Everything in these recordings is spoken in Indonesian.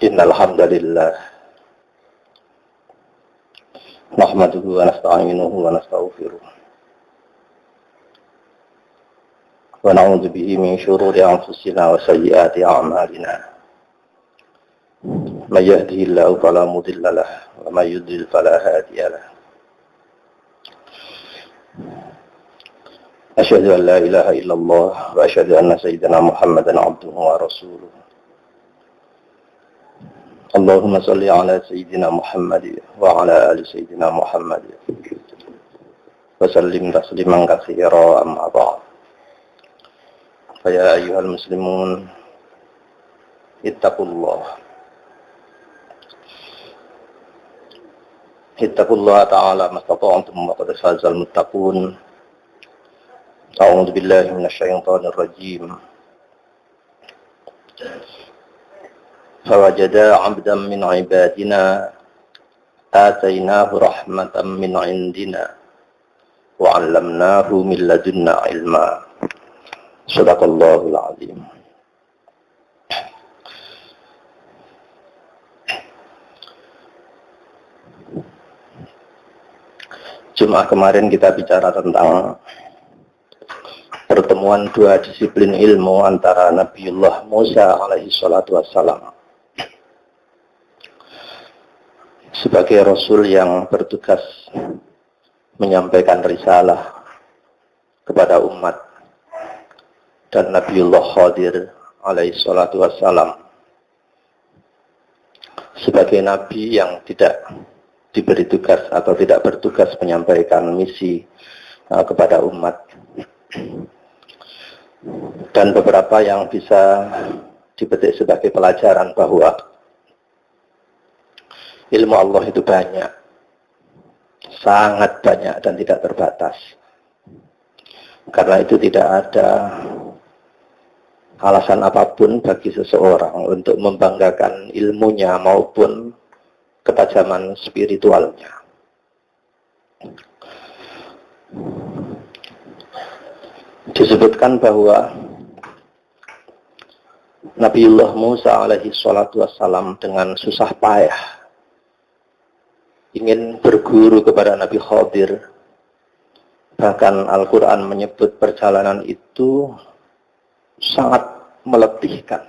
Innal hamdalillah nahmaduhu wa nasta'inuhu wa nastaghfiruh wa na'udzu bihi min shururi anfusina wa sayyiati a'malina. May yahdihillahu fala mudilla lahu wa may yudlil fala hadiya lahu. Asyhadu an la ilaha illallah wa asyhadu anna sayyidina Muhammadan 'abduhu wa rasuluh. Allahumma salli ala sayyidina Muhammad wa ala ali sayyidina Muhammad wa sallim tasliman katsira amma ba'd. Fa ya ayyuhal muslimun ittaqullah ta'ala mastata'tum wa qad fazal muttaqun. A'udzu billahi minasy syaithanir rajim. Fawajada 'abdan min 'ibadina atainahu rahmatan min 'indina wa 'allamnahu min ladunna 'ilma. Shadaqallahul 'azim. Jumat kemarin kita bicara tentang pertemuan dua disiplin ilmu antara Nabiullah Musa alaihi salatu wassalam sebagai Rasul yang bertugas menyampaikan risalah kepada umat, dan Nabiullah Khadir alaihi salatu wassalam sebagai Nabi yang tidak diberi tugas atau tidak bertugas menyampaikan misi kepada umat. Dan beberapa yang bisa dipetik sebagai pelajaran bahwa ilmu Allah itu banyak, sangat banyak dan tidak terbatas. Karena itu tidak ada alasan apapun bagi seseorang untuk membanggakan ilmunya maupun ketajaman spiritualnya. Disebutkan bahwa Nabiullah Musa alaihi salatu wassalam dengan susah payah ingin berguru kepada Nabi Khadir. Bahkan Al-Quran menyebut perjalanan itu sangat meletihkan.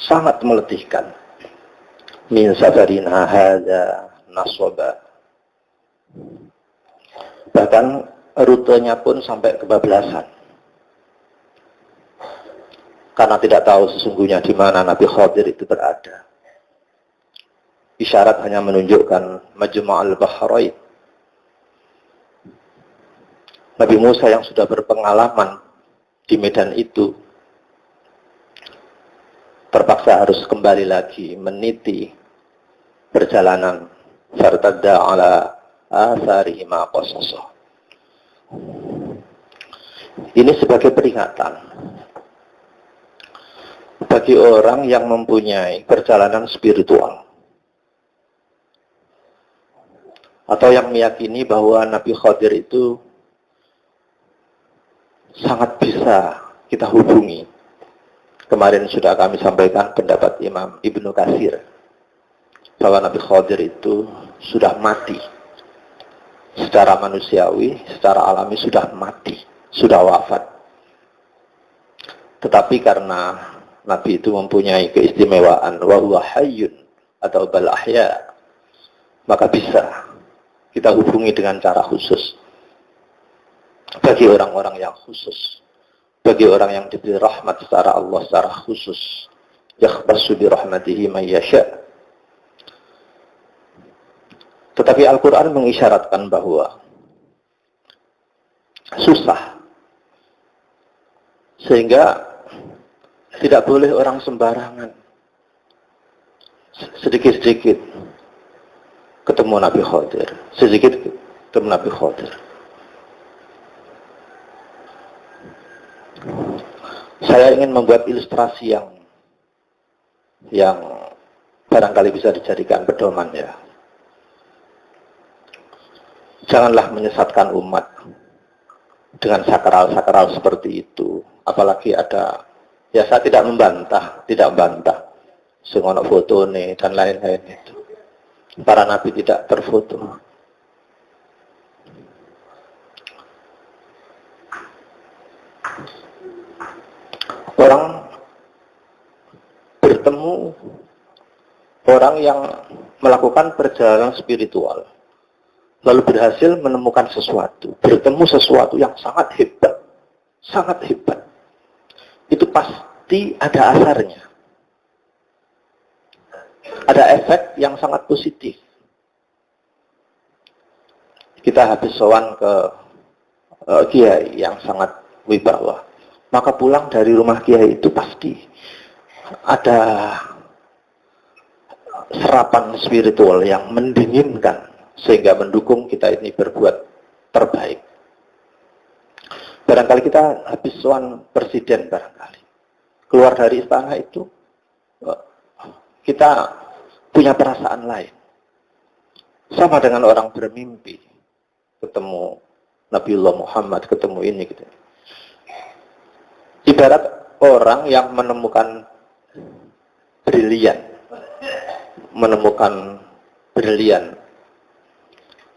Sangat meletihkan. Min safarina hadza nasaba. Bahkan rutenya pun sampai kebablasan. Karena tidak tahu sesungguhnya di mana Nabi Khadir itu berada. Isyarat hanya menunjukkan Majma'ul Bahrain. Nabi Musa yang sudah berpengalaman di medan itu terpaksa harus kembali lagi meniti perjalanan. Fartadda ala atharihi ma qasasa. Ini sebagai peringatan bagi orang yang mempunyai perjalanan spiritual atau yang meyakini bahwa Nabi Khadir itu sangat bisa kita hubungi. Kemarin sudah kami sampaikan pendapat Imam Ibnu Katsir bahwa Nabi Khadir itu sudah mati secara manusiawi, secara alami sudah mati, sudah wafat. Tetapi karena Nabi itu mempunyai keistimewaan wa huwa hayyun atau bal ahya, maka bisa kita hubungi dengan cara khusus. Bagi orang-orang yang khusus, bagi orang yang diberi rahmat secara Allah secara khusus, yakhtassu bi rahmatihi may yasha. Tetapi Al-Quran mengisyaratkan bahwa susah, sehingga tidak boleh orang sembarangan sedikit-sedikit ketemu Nabi Khadir, sedikit ketemu Nabi Khadir. Saya ingin membuat ilustrasi yang barangkali bisa dijadikan pedoman ya. Janganlah menyesatkan umat dengan sakral-sakral seperti itu. Apalagi ada, ya saya tidak membantah, sengono foto nih dan lain-lain itu. Para nabi tidak terfoto. Orang bertemu orang yang melakukan perjalanan spiritual, lalu berhasil menemukan sesuatu, bertemu sesuatu yang sangat hebat. Itu pasti ada asarnya. Ada efek yang sangat positif. Kita habis sowan ke kiai yang sangat wibawa, maka pulang dari rumah kiai itu pasti ada serapan spiritual yang mendinginkan sehingga mendukung kita ini berbuat terbaik. Barangkali kita habis sowan presiden, barangkali keluar dari istana itu kita punya perasaan lain. Sama dengan orang bermimpi ketemu Nabiullah Muhammad, ketemu ini gitu. Ibarat orang yang menemukan brilian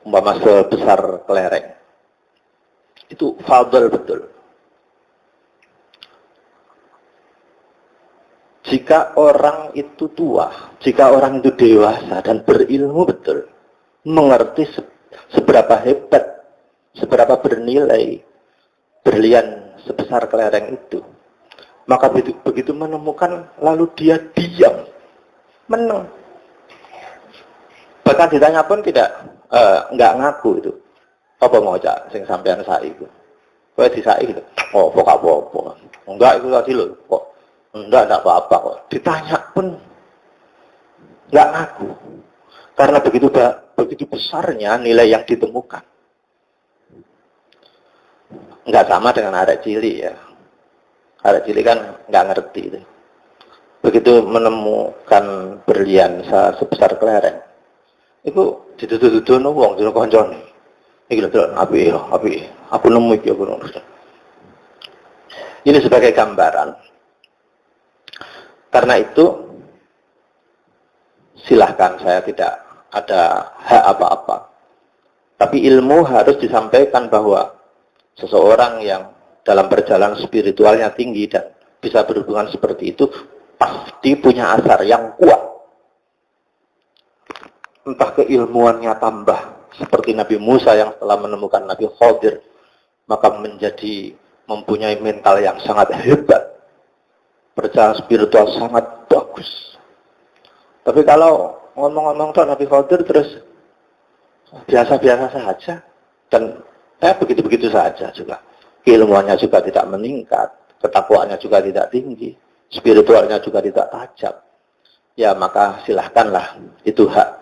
umpama sebesar kelereng. Itu fadl betul. Jika orang itu tua, jika orang itu dewasa dan berilmu betul, mengerti seberapa hebat, seberapa bernilai berlian sebesar kelereng itu, maka begitu menemukan, lalu dia diam, menang. Bahkan ditanya pun enggak ngaku itu. Apa mau cak sing sampean saiki iku? Kowe disaiki gitu. Oh, kok apa-apa. Enggak itu tadi lho, kok. Enggak apa-apa kok. Ditanya pun enggak ngaku. Karena begitu besarnya nilai yang ditemukan. Enggak sama dengan arek cilik ya. Arek cilik kan enggak ngerti itu. Begitu menemukan berlian sebesar kelereng, itu dituduh-tuduh wong dino koncone. Iki lho api, aku nemu iki aku nemu. Ini sebagai gambaran. Karena itu silahkan, saya tidak ada hak apa-apa. Tapi ilmu harus disampaikan bahwa seseorang yang dalam perjalanan spiritualnya tinggi dan bisa berhubungan seperti itu pasti punya asar yang kuat. Entah keilmuannya tambah seperti Nabi Musa yang telah menemukan Nabi Khadir, maka mempunyai mental yang sangat hebat, perjalanan spiritual sangat bagus. Tapi kalau ngomong-ngomong tuh Nabi Khadir terus biasa-biasa saja dan begitu-begitu saja juga, keilmuannya juga tidak meningkat, ketakwaannya juga tidak tinggi, spiritualnya juga tidak tajam, ya maka silahkanlah, itu hak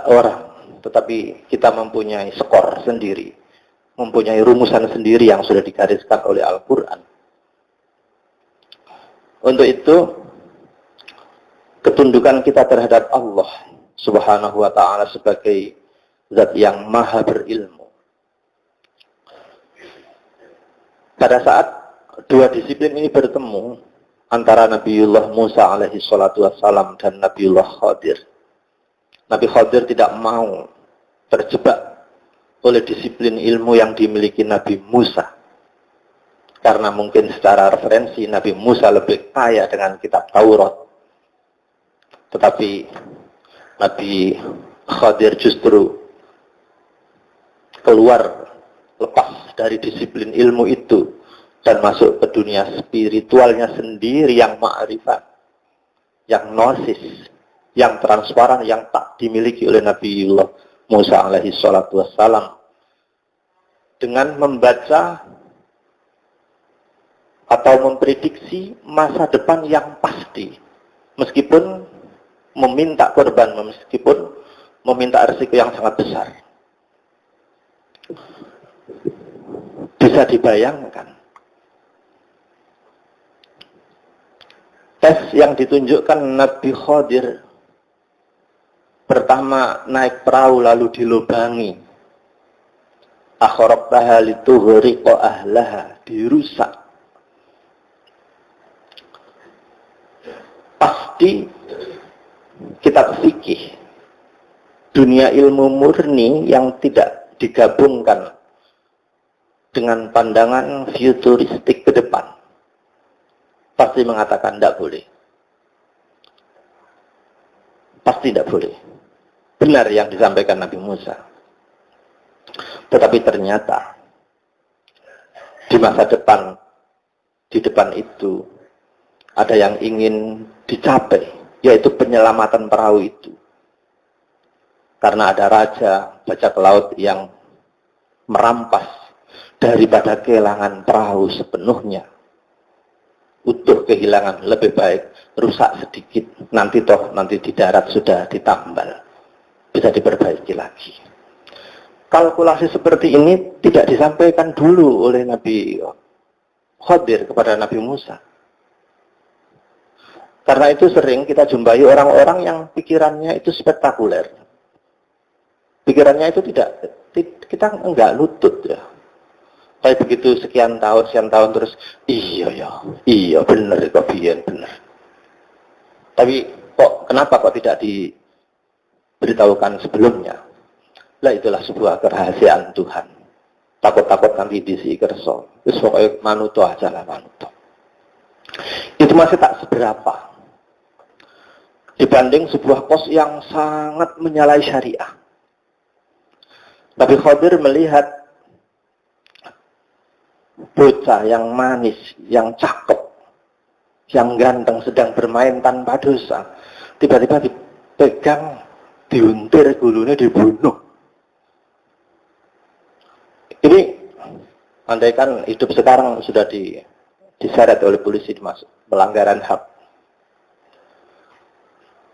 orang. Tetapi kita mempunyai skor sendiri, mempunyai rumusan sendiri yang sudah digariskan oleh Al-Quran. Untuk itu, ketundukan kita terhadap Allah Subhanahu wa ta'ala sebagai zat yang maha berilmu. Pada saat dua disiplin ini bertemu antara Nabiullah Musa alaihi salatu wassalam dan Nabiullah Khadir, Nabi Khadir tidak mau terjebak oleh disiplin ilmu yang dimiliki Nabi Musa. Karena mungkin secara referensi Nabi Musa lebih kaya dengan kitab Taurat. Tetapi Nabi Khadir justru keluar, lepas dari disiplin ilmu itu dan masuk ke dunia spiritualnya sendiri yang ma'rifat, yang gnosis, yang transparan, yang tak dimiliki oleh Nabiullah Musa alaihi salatu wassalam. Dengan membaca atau memprediksi masa depan yang pasti, meskipun meminta korban, meskipun meminta risiko yang sangat besar. Bisa dibayangkan yang ditunjukkan Nabi Khadir pertama naik perahu lalu dilubangi, akhraqtaha litughriqa ahlaha, dirusak. Pasti kitab fikih, dunia ilmu murni yang tidak digabungkan dengan pandangan futuristik ke depan, pasti mengatakan tidak boleh. Pasti tidak boleh. Benar yang disampaikan Nabi Musa. Tetapi ternyata di masa depan, di depan itu ada yang ingin dicapai, yaitu penyelamatan perahu itu. Karena ada raja bajak laut yang merampas daripada kehilangan perahu sepenuhnya. Utuh kehilangan, lebih baik rusak sedikit, nanti di darat sudah ditambal, bisa diperbaiki lagi. Kalkulasi seperti ini tidak disampaikan dulu oleh Nabi Khadir kepada Nabi Musa. Karena itu sering kita jumpai orang-orang yang pikirannya itu spektakuler. Pikirannya itu kita enggak lutut ya. Kayak begitu sekian tahun terus, iya benar kok biyen benar. Tapi kenapa tidak diberitahukan sebelumnya? Lah itulah sebuah kerahasiaan Tuhan. Takut-takut nanti disi kerso. Wis pokoke manuto aja lah manuto. Itu masih tak seberapa dibanding sebuah kos yang sangat menyalahi syariah. Nabi Khadir melihat bocah yang manis, yang cakep, yang ganteng sedang bermain tanpa dosa, tiba-tiba dipegang, diuntir, gulunya dibunuh. Ini andaikan hidup sekarang sudah diseret oleh polisi, dimasuk pelanggaran HAM.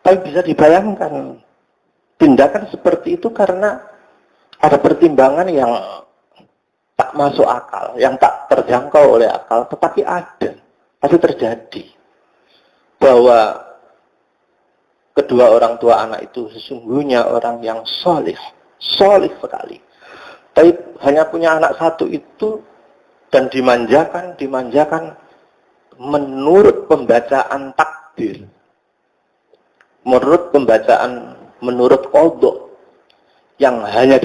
Tapi bisa dibayangkan tindakan seperti itu karena ada pertimbangan yang tak masuk akal, yang tak terjangkau oleh akal, tetapi ada, pasti terjadi. Bahwa kedua orang tua anak itu sesungguhnya orang yang solih sekali. Tapi hanya punya anak satu itu dan dimanjakan menurut pembacaan takdir, menurut qadha yang hanya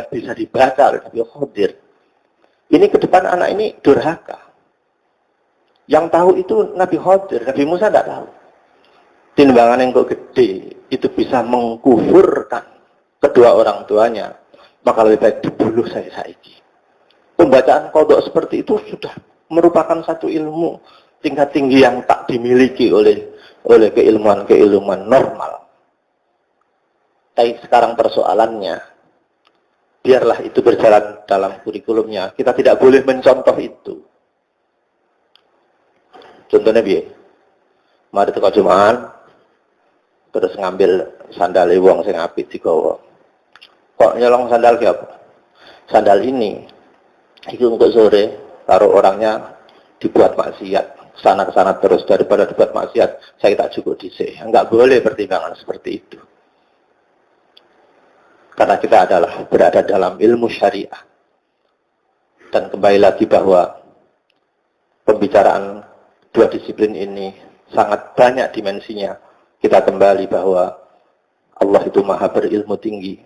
bisa dibaca oleh Nabi Khadir. Ini ke depan anak ini durhaka. Yang tahu itu Nabi Khadir, Nabi Musa tidak tahu. Timbangan yang kok gede itu bisa mengkufurkan kedua orang tuanya, maka lebih baik dibunuh saiki. Pembacaan qadha seperti itu sudah merupakan satu ilmu tingkat tinggi yang tak dimiliki oleh keilmuan normal. Tapi sekarang persoalannya, biarlah itu berjalan dalam kurikulumnya. Kita tidak boleh mencontoh itu. Contohnya biar, mari teko Jumaan, terus ngambil sandal wong sing apik digawa. Kok nyolong sandal ki apa? Sandal ini, itu untuk sore, taruh orangnya dibuat maksiat, sana terus, daripada dibuat maksiat, saya tak cukup dhisik. Enggak boleh pertimbangan seperti itu. Karena kita adalah berada dalam ilmu syariah. Dan kembali lagi bahwa pembicaraan dua disiplin ini sangat banyak dimensinya. Kita kembali bahwa Allah itu maha berilmu tinggi.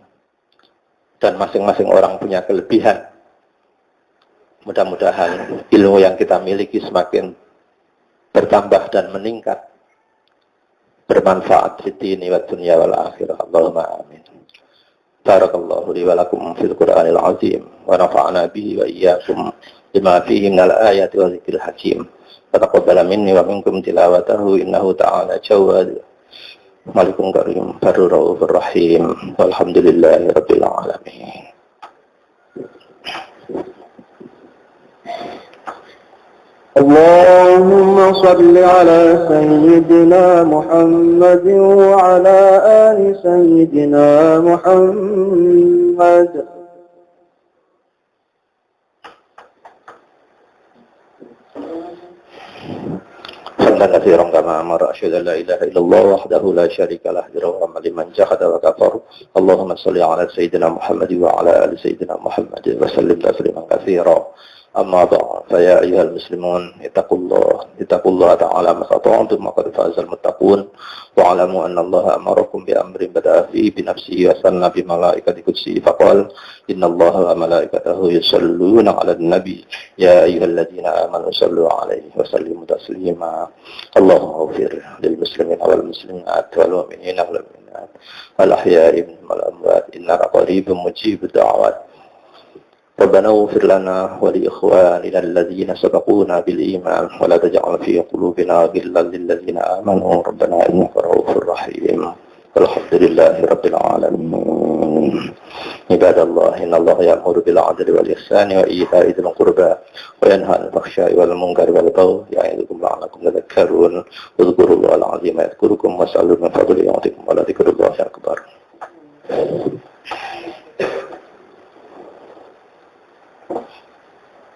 Dan masing-masing orang punya kelebihan. Mudah-mudahan ilmu yang kita miliki semakin bertambah dan meningkat. Bermanfaat di dini wa dunya wal akhirah. Allahumma amin. Barakallahu li wa lakum fil Qur'anil azim wa nafa'ana bihi wa iyyakum bima fihi minal ayati wa dzikril hakim. Taqabbal minni wa minkum tilawatahu innahu ta'ala jawad. Malikun karim barur raufur rahim. Walhamdulillahi rabbil alamin. اللهم صل على سيدنا محمد وعلى آل سيدنا محمد. حمدا كثيرا كما أمر أشهد أن لا إله إلا الله وحده لا شريك له برغم لمن جحد وكفر اللهم صل على سيدنا محمد وعلى آل سيدنا محمد وسلم تسليما كثيرا أما بعد فيا أيها المسلمون اتقوا الله تعالى ما استطعتم وقد فاز المتقون واعلموا أن الله أمركم بأمر بدأ فيه بنفسه وثنى بملائكة قدسه فقال إن الله وملائكته يصلون على النبي يا أيها الذين آمنوا صلوا عليه وسلموا تسليما اللهم اغفر للمسلمين والمسلمات والمؤمنين والمؤمنات الأحياء منهم والأموات إنك قريب مجيب الدعوات ربنا اغفر لنا ولإخواننا الذين سبقونا بالإيمان ولا تجعل في قلوبنا غلا للذين آمنوا ربنا إنك رؤوف رحيم الحمد لله رب العالمين عباد الله إن الله يأمر بالعدل والإحسان وإيتاء ذي القربى وينهى عن الفحشاء والمنكر والبغي يعظكم لعلكم تذكرون اذكروا الله العظيم يذكركم واسألوا من فضله يعطيكم ولذكر الله أكبر.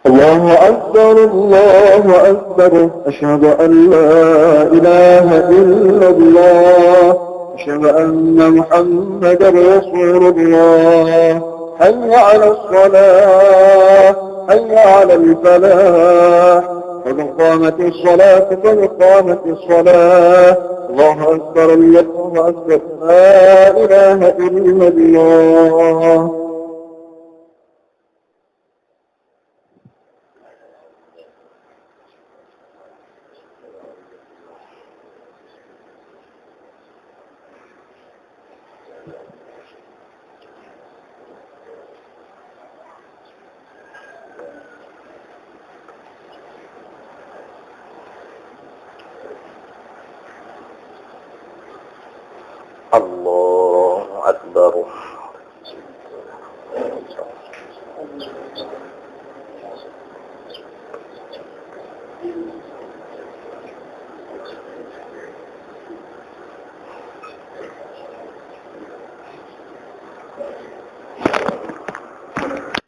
الله أكبر الله أكبر أشهد أن لا إله إلا الله أشهد أن محمدا رسول الله حي على الصلاة حي على الفلاح قد قامت الصلاة قد قامت الصلاة الله أكبر الله أكبر لا إله إلا الله. الله أكبر.